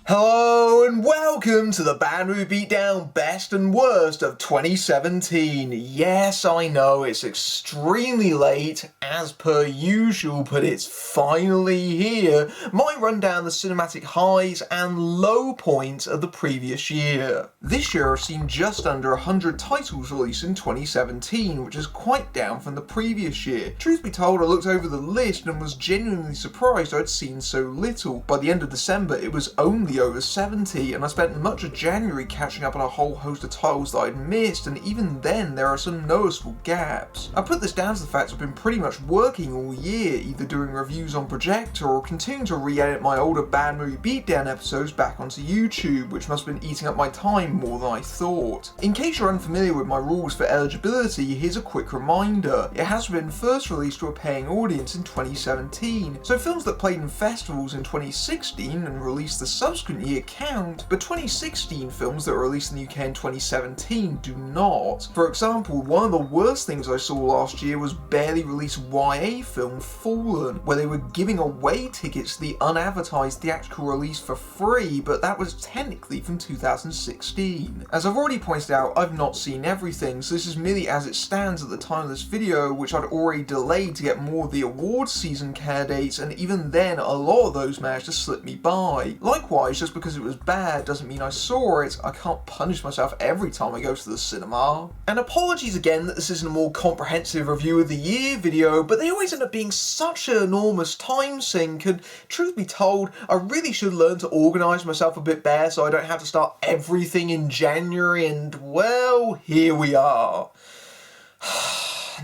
Hello and welcome to the Bad Movie Beatdown Best and Worst of 2017. Yes, I know it's extremely late as per usual, but it's finally here. My rundown the cinematic highs and low points of the previous year. This year I've seen just under 100 titles released in 2017, which is quite down from the previous year. Truth be told, I looked over the list and was genuinely surprised I'd seen so little. By the end of December it was only over 70, and I spent much of January catching up on a whole host of titles that I'd missed, and even then there are some noticeable gaps. I put this down to the fact I've been pretty much working all year, either doing reviews on Projector or continuing to re-edit my older Bad Movie Beatdown episodes back onto YouTube, which must have been eating up my time more than I thought. In case you're unfamiliar with my rules for eligibility, here's a quick reminder. It has been first released to a paying audience in 2017, so films that played in festivals in 2016 and released the subsequent year count, but 2016 films that were released in the UK in 2017 do not. For example, one of the worst things I saw last year was barely released YA film Fallen, where they were giving away tickets to the unadvertised theatrical release for free, but that was technically from 2016. As I've already pointed out, I've not seen everything, so this is merely as it stands at the time of this video, which I'd already delayed to get more of the awards season candidates, and even then a lot of those managed to slip me by. Likewise, just because it was bad doesn't mean I saw it. I can't punish myself every time I go to the cinema. And apologies again that this isn't a more comprehensive review of the year video, but they always end up being such an enormous time sink, and truth be told, I really should learn to organise myself a bit better so I don't have to start everything in January, and well, here we are.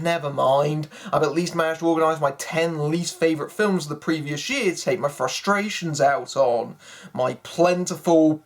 Never mind, I've at least managed to organise my 10 least favourite films of the previous year to take my frustrations out on. My plentiful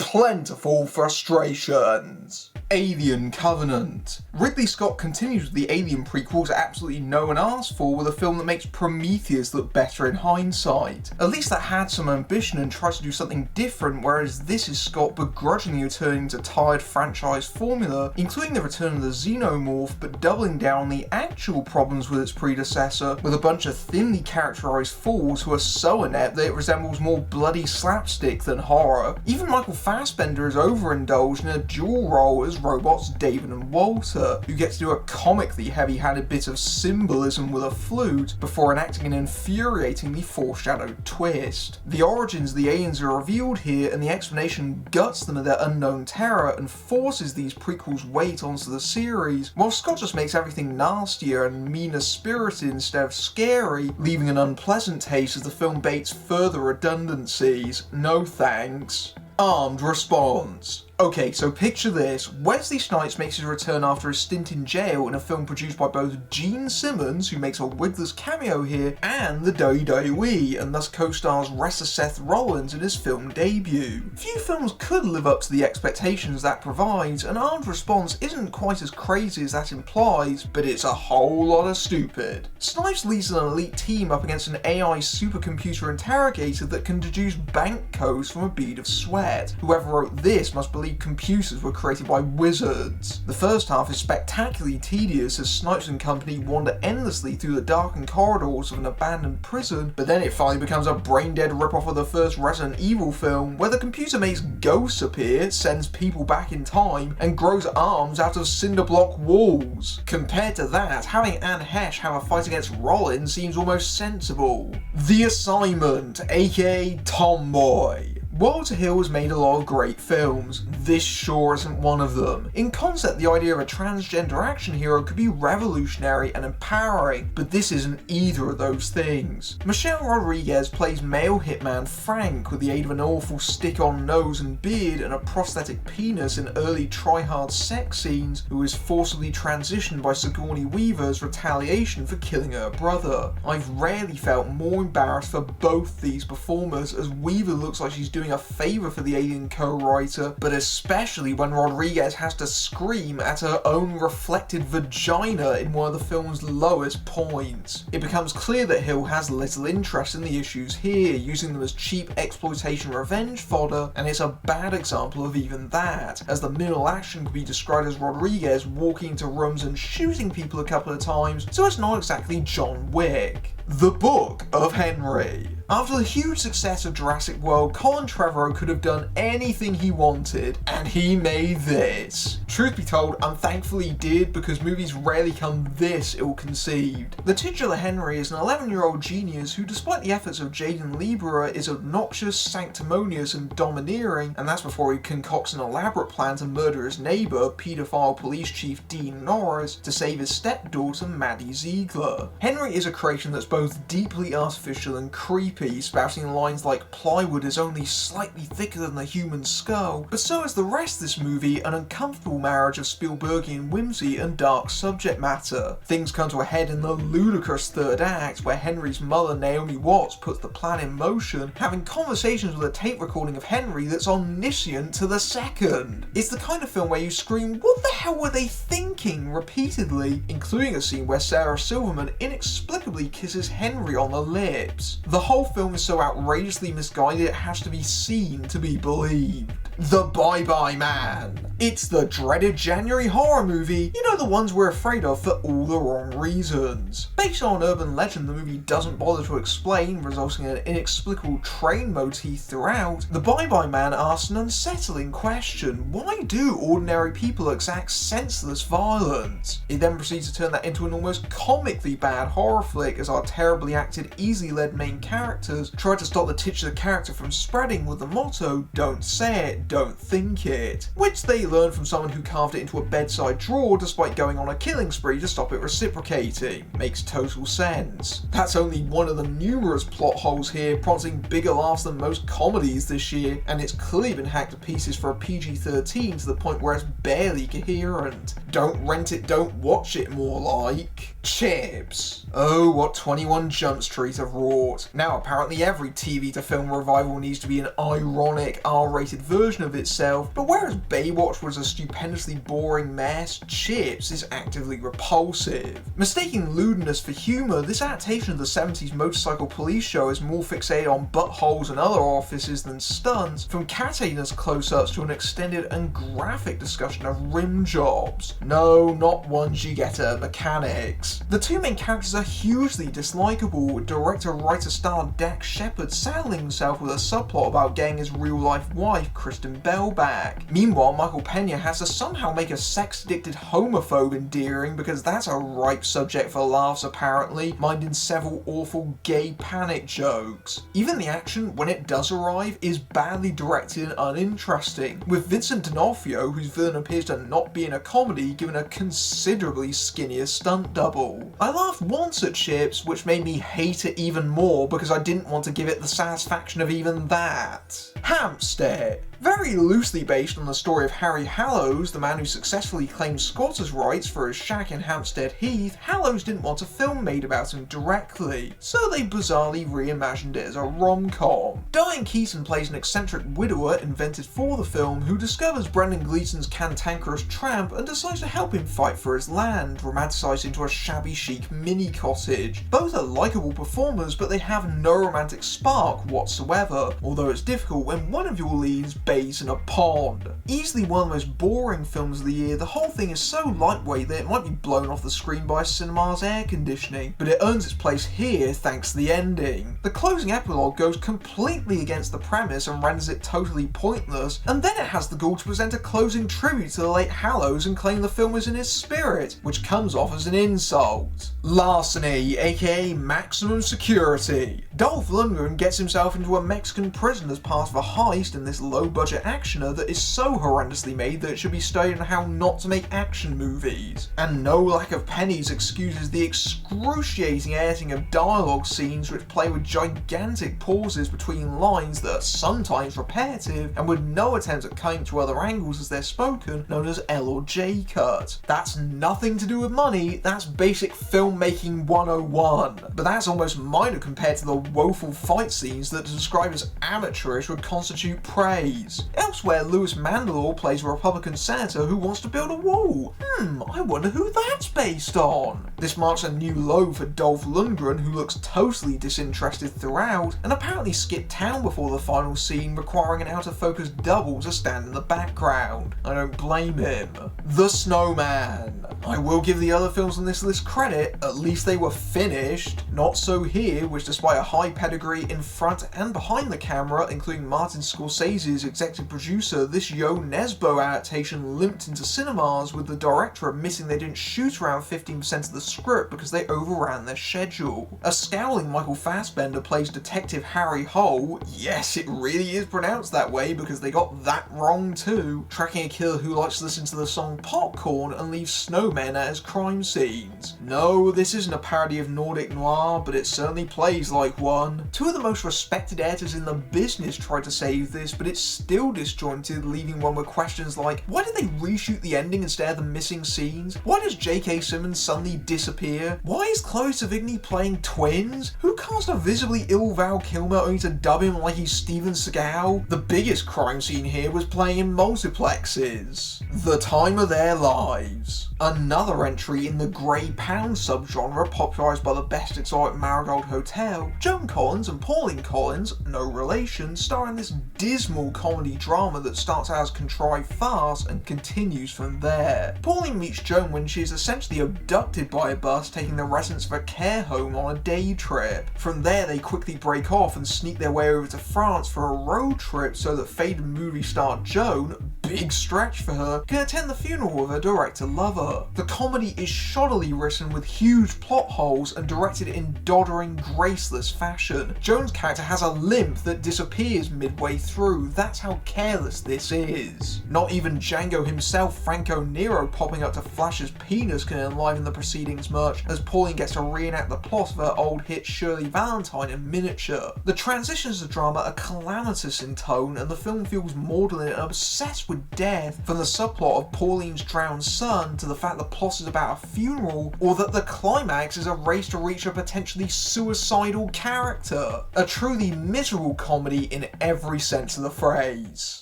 frustrations. Alien Covenant. Ridley Scott continues with the Alien prequels absolutely no one asked for, with a film that makes Prometheus look better in hindsight. At least that had some ambition and tried to do something different, whereas this is Scott begrudgingly returning to tired franchise formula, including the return of the Xenomorph, but doubling down on the actual problems with its predecessor, with a bunch of thinly characterised fools who are so inept that it resembles more bloody slapstick than horror. Even Michael Fassbender is overindulged in a dual role as robots David and Walter, who get to do a comically heavy-handed bit of symbolism with a flute before enacting an infuriatingly foreshadowed twist. The origins of the aliens are revealed here, and the explanation guts them of their unknown terror and forces these prequels weight onto the series, while Scott just makes everything nastier and meaner-spirited instead of scary, leaving an unpleasant taste as the film baits further redundancies. No thanks. Armed Response. Okay, so picture this. Wesley Snipes makes his return after a stint in jail in a film produced by both Gene Simmons, who makes a wigless cameo here, and the WWE, and thus co-stars wrestler Seth Rollins in his film debut. Few films could live up to the expectations that provides, and Armed Response isn't quite as crazy as that implies, but it's a whole lot of stupid. Snipes leads an elite team up against an AI supercomputer interrogator that can deduce bank codes from a bead of sweat. Whoever wrote this must believe computers were created by wizards. The first half is spectacularly tedious as Snipes and company wander endlessly through the darkened corridors of an abandoned prison, but then it finally becomes a brain-dead ripoff of the first Resident Evil film, where the computer makes ghosts appear, sends people back in time, and grows arms out of cinder block walls. Compared to that, having Anne Hesh have a fight against Rollins seems almost sensible. The Assignment, aka Tomboy. Walter Hill has made a lot of great films. This sure isn't one of them. In concept, the idea of a transgender action hero could be revolutionary and empowering, but this isn't either of those things. Michelle Rodriguez plays male hitman Frank with the aid of an awful stick-on nose and beard and a prosthetic penis in early try-hard sex scenes, who is forcibly transitioned by Sigourney Weaver's retaliation for killing her brother. I've rarely felt more embarrassed for both these performers, as Weaver looks like she's doing a favour for the Alien co-writer, but especially when Rodriguez has to scream at her own reflected vagina in one of the film's lowest points. It becomes clear that Hill has little interest in the issues here, using them as cheap exploitation revenge fodder, and it's a bad example of even that, as the minimal action could be described as Rodriguez walking into rooms and shooting people a couple of times, so it's not exactly John Wick. The Book of Henry. After the huge success of Jurassic World, Colin Trevorrow could have done anything he wanted, and he made this. Truth be told, I'm thankful he did, because movies rarely come this ill-conceived. The titular Henry is an 11-year-old genius who, despite the efforts of Jaden Lieberer, is obnoxious, sanctimonious, and domineering, and that's before he concocts an elaborate plan to murder his neighbour, paedophile police chief Dean Norris, to save his stepdaughter Maddie Ziegler. Henry is a creation that's both deeply artificial and creepy, spouting lines like "plywood is only slightly thicker than the human skull," but so is the rest of this movie an uncomfortable marriage of Spielbergian whimsy and dark subject matter. Things come to a head in the ludicrous third act, where Henry's mother Naomi Watts puts the plan in motion, having conversations with a tape recording of Henry that's omniscient to the second. It's the kind of film where you scream, "What the hell were they thinking?" repeatedly, including a scene where Sarah Silverman inexplicably kisses Henry on the lips. The whole film is so outrageously misguided it has to be seen to be believed. The Bye Bye Man. It's the dreaded January horror movie, you know, the ones we're afraid of for all the wrong reasons. Based on urban legend the movie doesn't bother to explain, resulting in an inexplicable train motif throughout, The Bye Bye Man asks an unsettling question: why do ordinary people exact senseless violence? It then proceeds to turn that into an almost comically bad horror flick as our terribly acted, easily led main characters try to stop the titular character from spreading with the motto, "Don't say it, don't think it," which they learned from someone who carved it into a bedside drawer despite going on a killing spree to stop it reciprocating. Makes total sense. That's only one of the numerous plot holes here, prompting bigger laughs than most comedies this year, and it's clearly been hacked to pieces for a PG-13 to the point where it's barely coherent. Don't rent it, don't watch it, more like. Chips. Oh, what 21 Jump Street have wrought. Now apparently every TV to film revival needs to be an ironic R-rated version of itself, but whereas Baywatch was a stupendously boring mess, Chips is actively repulsive. Mistaking lewdness for humour, this adaptation of the 70s motorcycle police show is more fixated on buttholes and other orifices than stunts, from catators close-ups to an extended and graphic discussion of rim jobs. No, not ones you get at mechanics. The two main characters are hugely dislikable, with director-writer-star Dax Shepard saddling himself with a subplot about getting his real-life wife, Kristen Bell, back. Meanwhile, Michael Pena has to somehow make a sex-addicted homophobe endearing, because that's a ripe subject for laughs apparently, minding several awful gay panic jokes. Even the action, when it does arrive, is badly directed and uninteresting, with Vincent D'Onofrio, whose villain appears to not be in a comedy, given a considerably skinnier stunt double. I laughed once at Chips, which made me hate it even more because I didn't want to give it the satisfaction of even that. Hampstead. Very loosely based on the story of Harry Hallows, the man who successfully claimed squatters' rights for his shack in Hampstead Heath, Hallows didn't want a film made about him directly, so they bizarrely reimagined it as a rom-com. Diane Keaton plays an eccentric widower invented for the film who discovers Brendan Gleeson's cantankerous tramp and decides to help him fight for his land, romanticised into a shabby chic mini-cottage. Both are likeable performers, but they have no romantic spark whatsoever, although it's difficult when one of your leads bathes in a pond. Easily one of the most boring films of the year, the whole thing is so lightweight that it might be blown off the screen by a cinema's air conditioning, but it earns its place here thanks to the ending. The closing epilogue goes completely against the premise and renders it totally pointless, and then it has the gall to present a closing tribute to the late Hallows and claim the film is in his spirit, which comes off as an insult. Larceny, aka maximum security. Dolph Lundgren gets himself into a Mexican prison as part of a heist in this low-budget actioner that is so horrendously made that it should be studied on how not to make action movies. And no lack of pennies excuses the excruciating editing of dialogue scenes which play with gigantic pauses between lines that are sometimes repetitive and with no attempt at cutting to other angles as they're spoken, known as L or J cut. That's nothing to do with money, that's basic filmmaking 101. But that's almost minor compared to the woeful fight scenes that to describe as amateurish would constitute praise. movies. Elsewhere, Louis Mandylor plays a Republican senator who wants to build a wall. I wonder who that's based on. This marks a new low for Dolph Lundgren, who looks totally disinterested throughout, and apparently skipped town before the final scene, requiring an out-of-focus double to stand in the background. I don't blame him. The Snowman. I will give the other films on this list credit, at least they were finished. Not so here, which despite a high pedigree in front and behind the camera, including Martin Scorsese's executive producer, this Yo Nesbo adaptation limped into cinemas, with the director admitting they didn't shoot around 15% of the script because they overran their schedule. A scowling Michael Fassbender plays Detective Harry Hole. Yes, it really is pronounced that way because they got that wrong too. Tracking a killer who likes to listen to the song Popcorn and leaves snowmen at his crime scenes. No, this isn't a parody of Nordic noir, but it certainly plays like one. Two of the most respected editors in the business tried to save this, but it's still disjointed, leaving one with questions like, why did they reshoot the ending instead of the missing scenes? Why does J.K. Simmons suddenly disappear? Why is Chloe Sevigny playing twins? Who cast a visibly ill Val Kilmer only to dub him like he's Steven Seagal? The biggest crime scene here was playing in multiplexes. The time of their lives. Another entry in the grey pound subgenre popularised by the Best Exotic Marigold Hotel. Joan Collins and Pauline Collins, no relation, star in this dismal comedy drama that starts out as contrived farce and continues from there. Pauline meets Joan when she is essentially abducted by a bus taking the residents of a care home on a day trip. From there they quickly break off and sneak their way over to France for a road trip so that faded movie star Joan, big stretch for her, can attend the funeral of her director lover. The comedy is shoddily written with huge plot holes and directed in doddering, graceless fashion. Joan's character has a limp that disappears midway through. That's how careless this is. Not even Django himself, Franco Nero, popping up to flash his penis can enliven the proceedings much, as Pauline gets to reenact the plot of her old hit Shirley Valentine in miniature. The transitions of drama are calamitous in tone, and the film feels maudlin and obsessed with death, from the subplot of Pauline's drowned son to the fact the plot is about a funeral, or that the climax is a race to reach a potentially suicidal character. A truly miserable comedy in every sense of the phrase.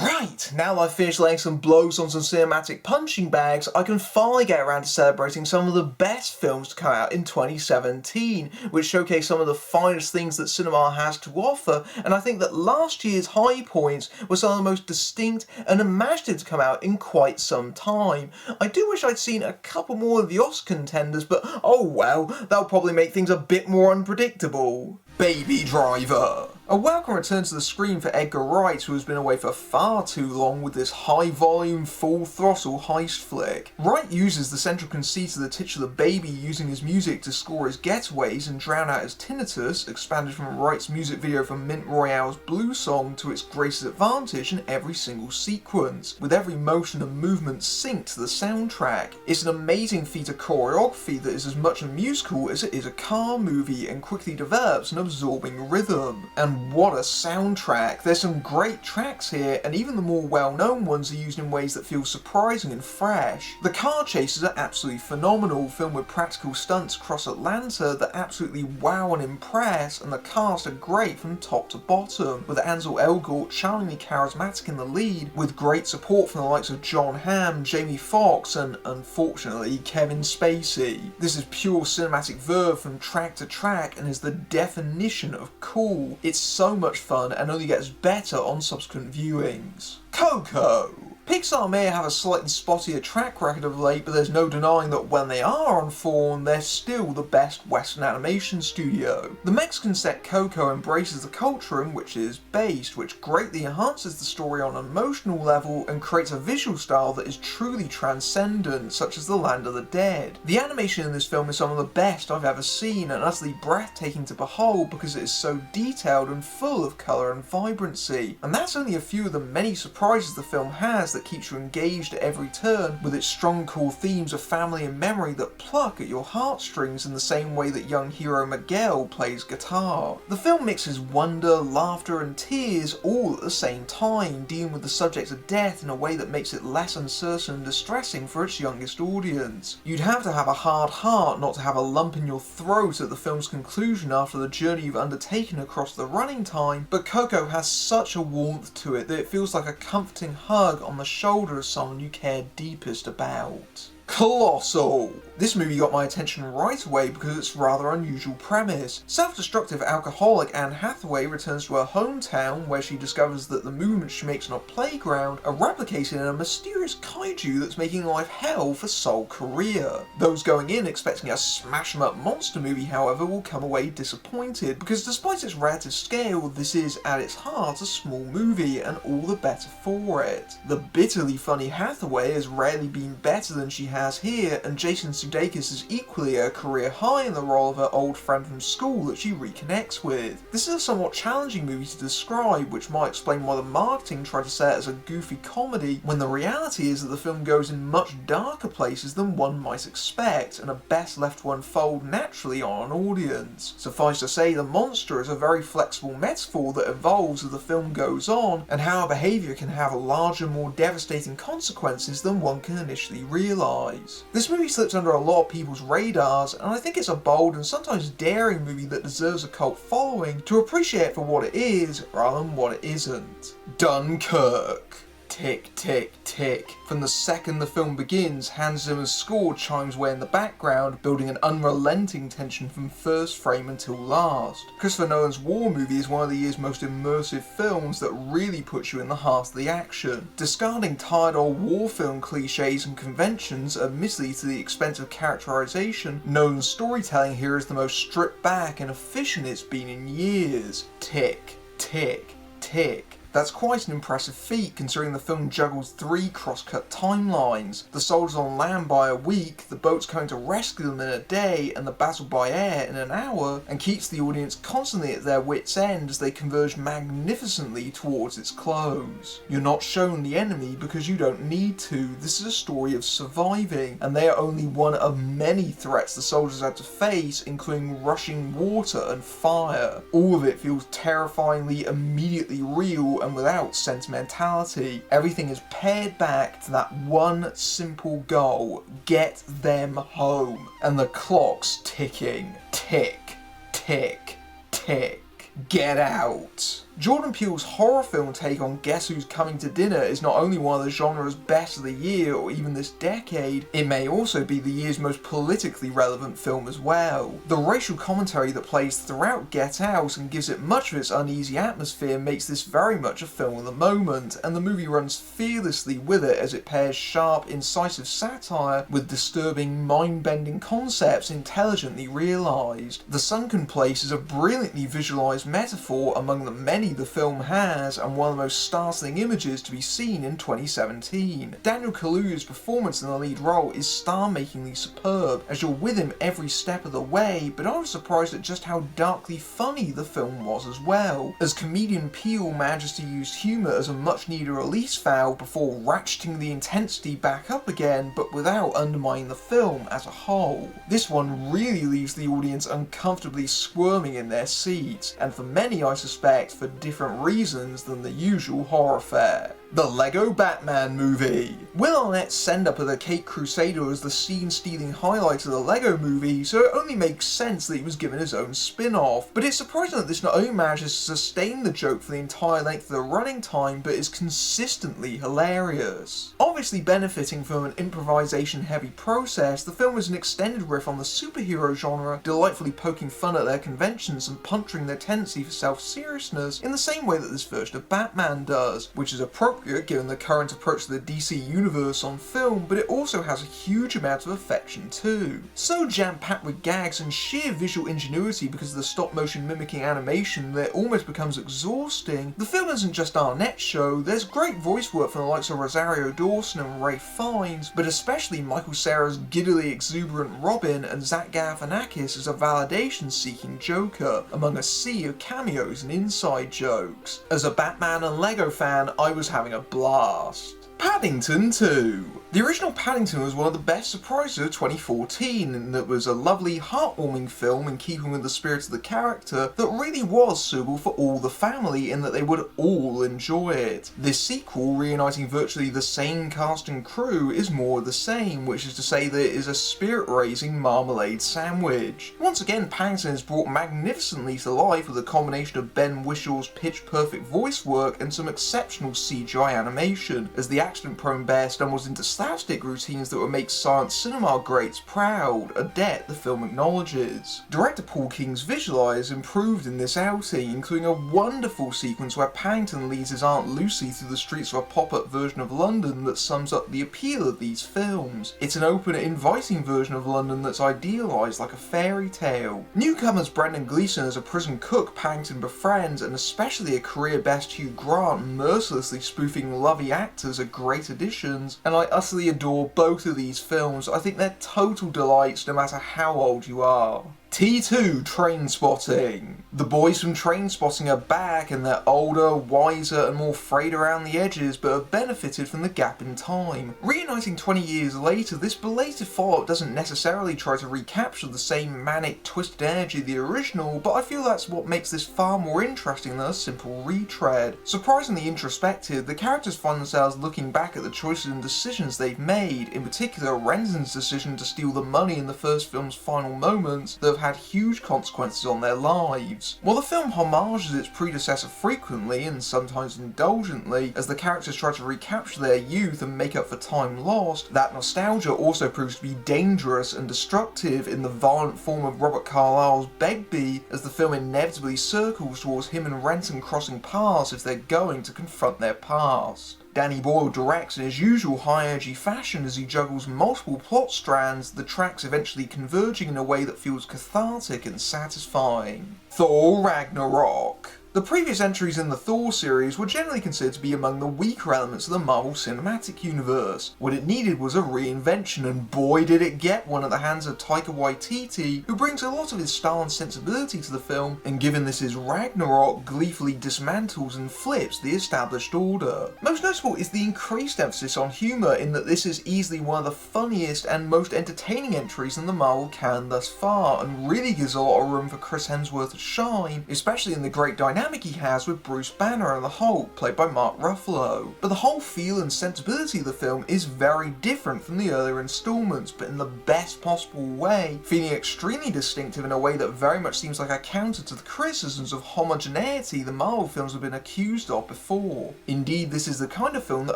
Right, now that I've finished laying some blows on some cinematic punching bags, I can finally get around to celebrating some of the best films to come out in 2017, which showcase some of the finest things that cinema has to offer, and I think that last year's high points were some of the most distinct and imaginative to come out in quite some time. I do wish I'd seen a couple more of the Oscar contenders, but oh well, that'll probably make things a bit more unpredictable. Baby Driver. A welcome return to the screen for Edgar Wright, who has been away for far too long with this high-volume, full-throttle heist flick. Wright uses the central conceit of the titular baby using his music to score his getaways and drown out his tinnitus, expanded from Wright's music video for Mint Royale's Blue Song to its greatest advantage in every single sequence, with every motion and movement synced to the soundtrack. It's an amazing feat of choreography that is as much a musical as it is a car movie, and quickly develops an absorbing rhythm. And what a soundtrack! There's some great tracks here, and even the more well-known ones are used in ways that feel surprising and fresh. The car chases are absolutely phenomenal, filmed with practical stunts across Atlanta that absolutely wow and impress, and the cast are great from top to bottom, with Ansel Elgort charmingly charismatic in the lead, with great support from the likes of Jon Hamm, Jamie Foxx, and, unfortunately, Kevin Spacey. This is pure cinematic verve from track to track, and is the definition of cool. It's so much fun and only gets better on subsequent viewings. Coco. Pixar may have a slightly spottier track record of late, but there's no denying that when they are on form, they're still the best Western animation studio. The Mexican set Coco embraces the culture in which it is based, which greatly enhances the story on an emotional level and creates a visual style that is truly transcendent, such as The Land of the Dead. The animation in this film is some of the best I've ever seen, and utterly breathtaking to behold because it is so detailed and full of colour and vibrancy. And that's only a few of the many surprises the film has that keeps you engaged at every turn, with its strong core themes of family and memory that pluck at your heartstrings in the same way that young hero Miguel plays guitar. The film mixes wonder, laughter and tears all at the same time, dealing with the subject of death in a way that makes it less uncertain and distressing for its youngest audience. You'd have to have a hard heart not to have a lump in your throat at the film's conclusion after the journey you've undertaken across the running time, but Coco has such a warmth to it that it feels like a comforting hug on the shoulder of someone you care deepest about. Colossal! This movie got my attention right away because of its rather unusual premise. Self-destructive alcoholic Anne Hathaway returns to her hometown where she discovers that the movements she makes on a playground are replicated in a mysterious kaiju that's making life hell for Seoul, Korea. Those going in expecting a smash-em-up monster movie, however, will come away disappointed because despite its relative scale, this is, at its heart, a small movie and all the better for it. The bitterly funny Hathaway has rarely been better than she has here, and Jason Sudeikis is equally at a career high in the role of her old friend from school that she reconnects with. This is a somewhat challenging movie to describe, which might explain why the marketing tried to say it as a goofy comedy, when the reality is that the film goes in much darker places than one might expect, and are best left to unfold naturally on an audience. Suffice to say, the monster is a very flexible metaphor that evolves as the film goes on, and how our behaviour can have larger, more devastating consequences than one can initially realise. This movie slips under a lot of people's radars, and I think it's a bold and sometimes daring movie that deserves a cult following to appreciate it for what it is rather than what it isn't. Dunkirk. Tick, tick, tick. From the second the film begins, Hans Zimmer's score chimes away in the background, building an unrelenting tension from first frame until last. Christopher Nolan's war movie is one of the year's most immersive films that really puts you in the heart of the action. Discarding tired old war film cliches and conventions, admittedly to the expense of characterization, Nolan's storytelling here is the most stripped back and efficient it's been in years. Tick, tick, tick. That's quite an impressive feat considering the film juggles 3 cross-cut timelines. The soldiers on land by a week, the boats coming to rescue them in a day, and the battle by air in an hour, and keeps the audience constantly at their wits' end as they converge magnificently towards its close. You're not shown the enemy because you don't need to. This is a story of surviving, and they are only one of many threats the soldiers had to face, including rushing water and fire. All of it feels terrifyingly immediately real and without sentimentality. Everything is pared back to that one simple goal: get them home. And the clock's ticking. Tick, tick, tick. Get Out. Jordan Peele's horror film take on Guess Who's Coming to Dinner is not only one of the genre's best of the year or even this decade, it may also be the year's most politically relevant film as well. The racial commentary that plays throughout Get Out and gives it much of its uneasy atmosphere makes this very much a film of the moment, and the movie runs fearlessly with it as it pairs sharp, incisive satire with disturbing, mind-bending concepts intelligently realised. The Sunken Place is a brilliantly visualised metaphor among the many the film has, and one of the most startling images to be seen in 2017. Daniel Kaluuya's performance in the lead role is star-makingly superb, as you're with him every step of the way, but I was surprised at just how darkly funny the film was as well, as comedian Peele manages to use humour as a much-needed release valve before ratcheting the intensity back up again, but without undermining the film as a whole. This one really leaves the audience uncomfortably squirming in their seats, and for many I suspect for different reasons than the usual horror fare. The Lego Batman Movie. Will Arnett's send-up of the Caped Crusader was the scene-stealing highlight of the Lego Movie, so it only makes sense that he was given his own spin-off, but it's surprising that this not only manages to sustain the joke for the entire length of the running time, but is consistently hilarious. Obviously benefiting from an improvisation-heavy process, the film is an extended riff on the superhero genre, delightfully poking fun at their conventions and puncturing their tendency for self-seriousness in the same way that this version of Batman does, which is appropriate given the current approach to the DC universe on film, but it also has a huge amount of affection too. So jam-packed with gags and sheer visual ingenuity because of the stop-motion mimicking animation that it almost becomes exhausting, the film isn't just Arnett's show. There's great voice work from the likes of Rosario Dawson and Ralph Fiennes, but especially Michael Cera's giddily exuberant Robin and Zach Galifianakis as a validation-seeking Joker, among a sea of cameos and inside jokes. As a Batman and Lego fan, I was having a blast. Paddington 2. The original Paddington was one of the best surprises of 2014, and it was a lovely, heartwarming film in keeping with the spirit of the character that really was suitable for all the family in that they would all enjoy it. This sequel, reuniting virtually the same cast and crew, is more of the same, which is to say that it is a spirit-raising marmalade sandwich. Once again, Paddington is brought magnificently to life with a combination of Ben Whishaw's pitch-perfect voice work and some exceptional CGI animation, as the accident-prone bear stumbles into slapstick routines that would make science cinema greats proud, a debt the film acknowledges. Director Paul King's visual eyes improved in this outing, including a wonderful sequence where Paddington leads his Aunt Lucy through the streets of a pop-up version of London that sums up the appeal of these films. It's an open, inviting version of London that's idealised like a fairy tale. Newcomers Brendan Gleeson as a prison cook Paddington befriends, and especially a career best Hugh Grant mercilessly spoofing lovey actors are great additions, and I utterly adore both of these films. I think they're total delights no matter how old you are. T2 Trainspotting. The boys from Trainspotting are back, and they're older, wiser, and more frayed around the edges, but have benefited from the gap in time. Reuniting 20 years later, this belated follow-up doesn't necessarily try to recapture the same manic, twisted energy of the original, but I feel that's what makes this far more interesting than a simple retread. Surprisingly introspective, the characters find themselves looking back at the choices and decisions they've made, in particular Renton's decision to steal the money in the first film's final moments that have had huge consequences on their lives. While the film homages its predecessor frequently and sometimes indulgently, as the characters try to recapture their youth and make up for time lost, that nostalgia also proves to be dangerous and destructive in the violent form of Robert Carlyle's Begbie, as the film inevitably circles towards him and Renton crossing paths if they're going to confront their past. Danny Boyle directs in his usual high-energy fashion as he juggles multiple plot strands, the tracks eventually converging in a way that feels cathartic and satisfying. Thor Ragnarok. The previous entries in the Thor series were generally considered to be among the weaker elements of the Marvel Cinematic Universe. What it needed was a reinvention, and boy did it get one at the hands of Taika Waititi, who brings a lot of his style and sensibility to the film, and given this is Ragnarok, gleefully dismantles and flips the established order. Most notable is the increased emphasis on humour, in that this is easily one of the funniest and most entertaining entries in the Marvel canon thus far, and really gives a lot of room for Chris Hemsworth to shine, especially in the great dynamic he has with Bruce Banner and the Hulk, played by Mark Ruffalo. But the whole feel and sensibility of the film is very different from the earlier installments, but in the best possible way, feeling extremely distinctive in a way that very much seems like a counter to the criticisms of homogeneity the Marvel films have been accused of before. Indeed, this is the kind of film that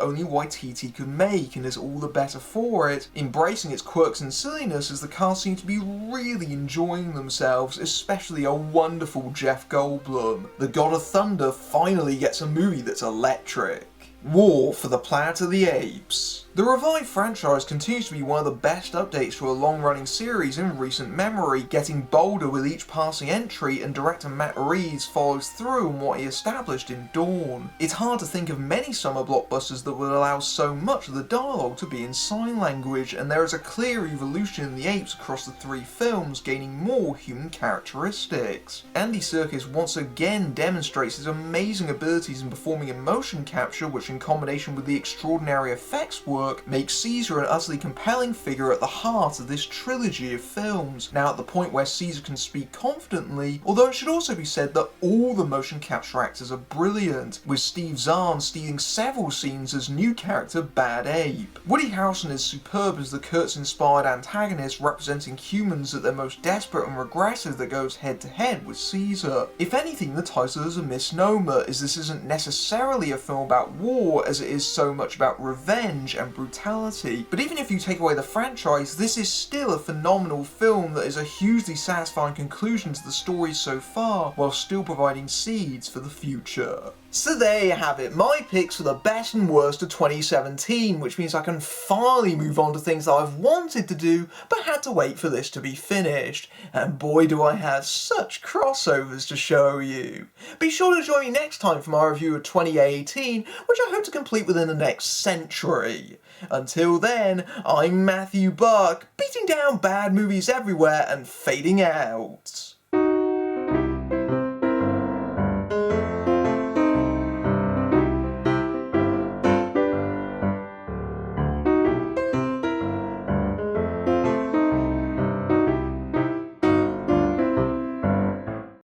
only Waititi could make, and is all the better for it, embracing its quirks and silliness as the cast seem to be really enjoying themselves, especially a wonderful Jeff Goldblum. The God of Thunder finally gets a movie that's electric. War for the Planet of the Apes. The revived franchise continues to be one of the best updates to a long-running series in recent memory, getting bolder with each passing entry, and director Matt Reeves follows through on what he established in Dawn. It's hard to think of many summer blockbusters that would allow so much of the dialogue to be in sign language, and there is a clear evolution in the apes across the three films, gaining more human characteristics. Andy Serkis once again demonstrates his amazing abilities in performing in motion capture, which in combination with the extraordinary effects work makes Caesar an utterly compelling figure at the heart of this trilogy of films. Now at the point where Caesar can speak confidently, although it should also be said that all the motion capture actors are brilliant, with Steve Zahn stealing several scenes as new character Bad Ape. Woody Harrelson is superb as the Kurtz-inspired antagonist representing humans at their most desperate and regressive that goes head to head with Caesar. If anything, the title is a misnomer, as this isn't necessarily a film about war as it is so much about revenge and brutality. But even if you take away the franchise, this is still a phenomenal film that is a hugely satisfying conclusion to the story so far, while still providing seeds for the future. So there you have it, my picks for the best and worst of 2017, which means I can finally move on to things that I've wanted to do, but had to wait for this to be finished. And boy do I have such crossovers to show you. Be sure to join me next time for my review of 2018, which I hope to complete within the next century. Until then, I'm Matthew Buck, beating down bad movies everywhere and fading out.